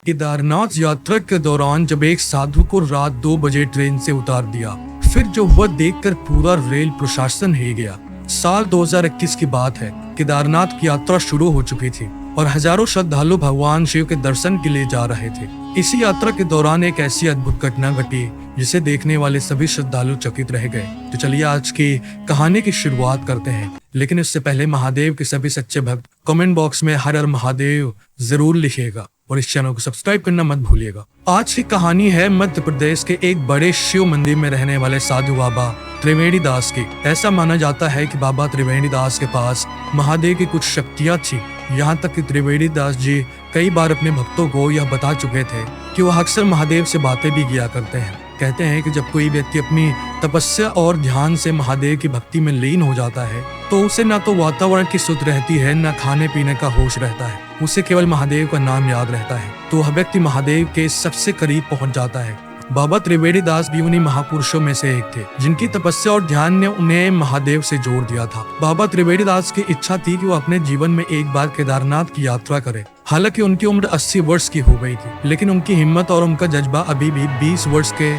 केदारनाथ यात्रा के दौरान जब एक साधु को रात 2 बजे ट्रेन से उतार दिया, फिर जो हुआ देखकर पूरा रेल प्रशासन हिल गया। साल 2021 की बात है। केदारनाथ की यात्रा शुरू हो चुकी थी और हजारों श्रद्धालु भगवान शिव के दर्शन के लिए जा रहे थे। इसी यात्रा के दौरान एक ऐसी अद्भुत घटना घटी जिसे देखने वाले सभी श्रद्धालु चकित रह गए। तो चलिए आज की कहानी की शुरुआत करते हैं, लेकिन इससे पहले महादेव के सभी सच्चे भक्त कमेंट बॉक्स में हर हर महादेव जरूर लिखिएगा और इस चैनल को सब्सक्राइब करना मत भूलिएगा। आज की कहानी है मध्य प्रदेश के एक बड़े शिव मंदिर में रहने वाले साधु बाबा त्रिवेणी दास की। ऐसा माना जाता है कि बाबा त्रिवेणी दास के पास महादेव की कुछ शक्तियां थी। यहाँ तक कि त्रिवेणी दास जी कई बार अपने भक्तों को यह बता चुके थे कि वह अक्सर महादेव से बातें भी किया करते हैं। कहते हैं कि जब कोई व्यक्ति अपनी तपस्या और ध्यान से महादेव की भक्ति में लीन हो जाता है तो उसे न तो वातावरण की सुध रहती है, न खाने पीने का होश रहता है। उसे केवल महादेव का नाम याद रहता है तो वह व्यक्ति महादेव के सबसे करीब पहुंच जाता है। बाबा त्रिवेणी दास भी उन्हीं महापुरुषों में से एक थे जिनकी तपस्या और ध्यान ने उन्हें महादेव से जोड़ दिया था। बाबा त्रिवेणी दास की इच्छा थी कि वो अपने जीवन में एक बार केदारनाथ की यात्रा करे। हालांकि उनकी उम्र 80 वर्ष की हो गई थी, लेकिन उनकी हिम्मत और उनका जज्बा अभी भी 20 वर्ष के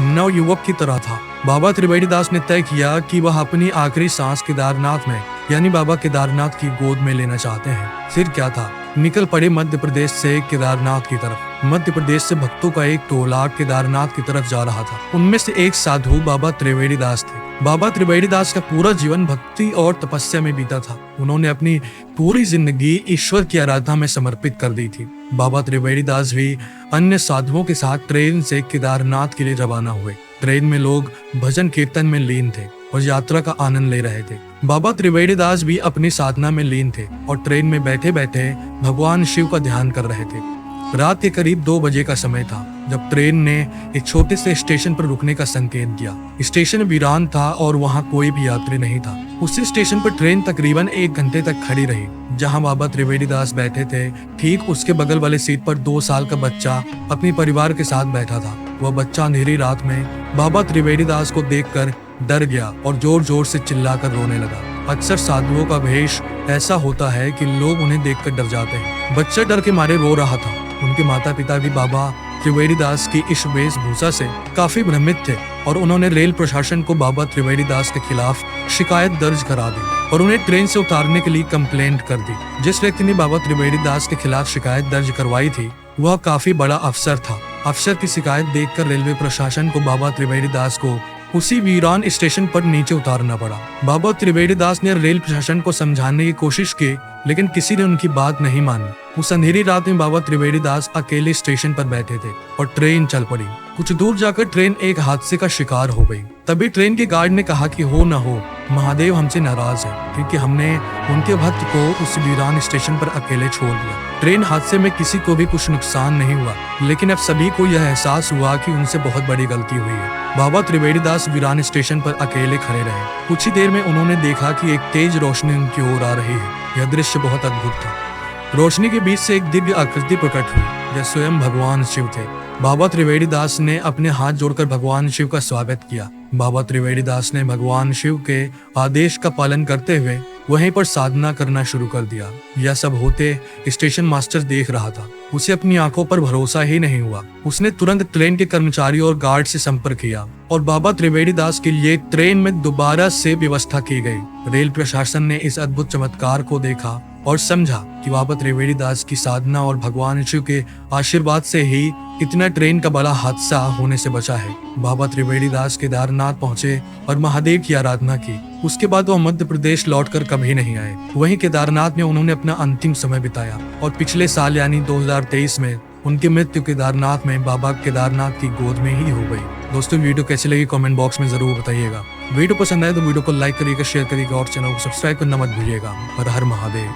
नवयुवक की तरह था। बाबा त्रिवेणी दास ने तय किया कि वह अपनी आखिरी सांस केदारनाथ में यानी बाबा केदारनाथ की गोद में लेना चाहते हैं। फिर क्या था, निकल पड़े मध्य प्रदेश से केदारनाथ की तरफ। मध्य प्रदेश से भक्तों का एक टोला केदारनाथ की तरफ जा रहा था। उनमें से एक साधु बाबा त्रिवेणी दास थे। बाबा त्रिवेणी दास का पूरा जीवन भक्ति और तपस्या में बीता था। उन्होंने अपनी पूरी जिंदगी ईश्वर की आराधना में समर्पित कर दी थी। बाबा त्रिवेणी दास भी अन्य साधुओं के साथ ट्रेन से केदारनाथ के लिए रवाना हुए। ट्रेन में लोग भजन कीर्तन में लीन थे और यात्रा का आनंद ले रहे थे। बाबा त्रिवेणी दास भी अपनी साधना में लीन थे और ट्रेन में बैठे बैठे भगवान शिव का ध्यान कर रहे थे। रात के करीब 2 बजे का समय था जब ट्रेन ने एक छोटे से स्टेशन पर रुकने का संकेत दिया। स्टेशन वीरान था और वहां कोई भी यात्री नहीं था। उसी स्टेशन पर ट्रेन तकरीबन 1 घंटे तक खड़ी रही। जहां बाबा त्रिवेणी दास बैठे थे, ठीक उसके बगल वाले सीट पर 2 साल का बच्चा अपने परिवार के साथ बैठा था। वह बच्चा अंधेरी रात में बाबा त्रिवेणी दास को देखकर डर गया और जोर जोर से चिल्लाकर रोने लगा। अक्सर साधुओं का भेष ऐसा होता है कि लोग उन्हें देखकर डर जाते हैं। बच्चा डर के मारे रो रहा था। उनके माता पिता भी बाबा त्रिवेणी दास की इस वेशभूषा से काफी भ्रमित थे और उन्होंने रेल प्रशासन को बाबा त्रिवेणी दास के खिलाफ शिकायत दर्ज करा दी और उन्हें ट्रेन से उतारने के लिए कंप्लेंट कर दी। जिस व्यक्ति ने बाबा त्रिवेणी दास के खिलाफ शिकायत दर्ज करवाई थी वह काफी बड़ा अफसर था। अफसर की शिकायत देखकर रेलवे प्रशासन को बाबा त्रिवेणी दास को उसी वीरान स्टेशन पर नीचे उतारना पड़ा। बाबा त्रिवेणी दास ने रेल प्रशासन को समझाने की कोशिश की, लेकिन किसी ने उनकी बात नहीं मानी। उस अंधेरी रात में बाबा त्रिवेणी दास अकेले स्टेशन पर बैठे थे और ट्रेन चल पड़ी। कुछ दूर जाकर ट्रेन एक हादसे का शिकार हो गई। तभी ट्रेन के गार्ड ने कहा कि हो न हो, महादेव हमसे नाराज है क्योंकि हमने उनके भक्त को उस वीरान स्टेशन पर अकेले छोड़ दिया। ट्रेन हादसे में किसी को भी कुछ नुकसान नहीं हुआ, लेकिन अब सभी को यह एहसास हुआ कि उनसे बहुत बड़ी गलती हुई है। बाबा त्रिवेणी दास वीरान स्टेशन पर अकेले खड़े रहे। कुछ ही देर में उन्होंने देखा कि एक तेज रोशनी उनकी ओर आ रही है। यह दृश्य बहुत अद्भुत था। रोशनी के बीच से एक दिव्य आकृति प्रकट हुई। यह स्वयं भगवान शिव थे। बाबा त्रिवेणी दास ने अपने हाथ जोड़कर भगवान शिव का स्वागत किया। बाबा त्रिवेणी दास ने भगवान शिव के आदेश का पालन करते हुए वहीं पर साधना करना शुरू कर दिया। यह सब होते स्टेशन मास्टर देख रहा था। उसे अपनी आंखों पर भरोसा ही नहीं हुआ। उसने तुरंत ट्रेन के कर्मचारियों और गार्ड से संपर्क किया और बाबा त्रिवेणी दास के लिए ट्रेन में दोबारा से व्यवस्था की गई। रेल प्रशासन ने इस अद्भुत चमत्कार को देखा और समझा कि बाबा त्रिवेणी दास की साधना और भगवान शिव के आशीर्वाद से ही इतना ट्रेन का बड़ा हादसा होने से बचा है। बाबा त्रिवेणी दास केदारनाथ पहुंचे और महादेव की आराधना की। उसके बाद वो मध्य प्रदेश लौटकर कभी नहीं आए। वहीं केदारनाथ में उन्होंने अपना अंतिम समय बिताया और पिछले साल यानी 2023 में उनकी मृत्यु केदारनाथ में बाबा केदारनाथ की गोद में ही हो गई। दोस्तों वीडियो कैसी लगी कमेंट बॉक्स में जरूर बताइएगा। वीडियो पसंद आए तो वीडियो को लाइक करिएगा, शेयर करिएगा और चैनल को सब्सक्राइब करना मत भूलिएगा। हर हर महादेव।